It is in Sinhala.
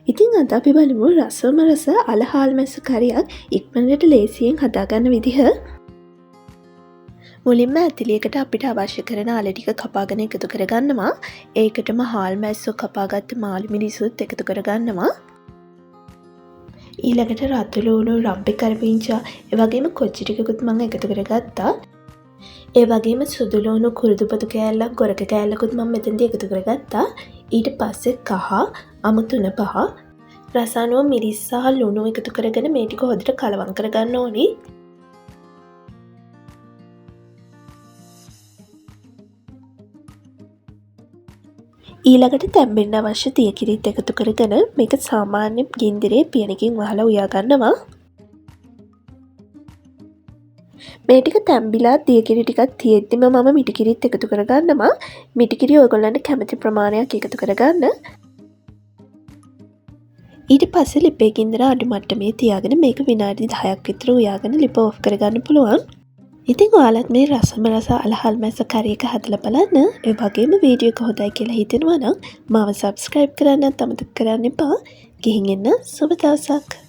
ඉතින් අද අපි බලමු රසම රස අලහාල් මැස්සු කරියක් ඉක්මනට ලේසියෙන් හදාගන්න විදිහ. මුලින්ම ඇතිලියකට අපිට අවශ්‍ය කරන අල ටික කපාගෙන එකතු කරගන්නවා. ඒකටම හාල් මැස්සෝ කපාගත්ත මාළු මිරිසුත් එකතු කරගන්නවා. ඊළඟට රතු ලූණු, රම්පි කරපිංචා, ඒ වගේම කොච්චි ටිකකුත් මම එකතු කරගත්තා. ඒ වගේම සුදු ලූණු, කුරුදුපතු කෑල්ලක්, ගොරක කෑල්ලකුත් මම මෙතනදී එකතු කරගත්තා. ඊට පස්සේ කහ, අමු තුන පහ, රසානුව මිරිස් සහ ලුණු එකතු කරගෙන මේ ටික හොඳට කලවම් කරගන්න ඕනි. ඊළඟට තැම්බෙන්න අවශ්‍ය තියකිරිත් එකතු කරගෙන මේක සාමාන්‍ය ගින්දරේ පියනකින් වහලා උයා ගන්නවා. මේ ටික තැම්බිලා තියකිරි ටිකක් තියෙද්දිම මම මිටිකිරිත් එකතු කරගන්නවා. මිටිකිරි ඔයගොල්ලන්ට කැමති ප්‍රමාණයක් එකතු කරගන්න. ඊට පස්සේ ලිපේ ගින්දර අඩු මට්ටමේ තියාගෙන මේක විනාඩි 10ක් විතර උයාගෙන ලිප ඔෆ් කරගන්න පුළුවන්. ඉතින් ඔයාලත් මේ රසම රස අලහල් මැස්ස කරි එක හදලා බලන්න. ඒ වගේම වීඩියෝ එක හොඳයි කියලා හිතෙනවා නම් මාව subscribe කරන්නත් අමතක කරන්න එපා. ගිහින් එන්න සුබ දවසක්.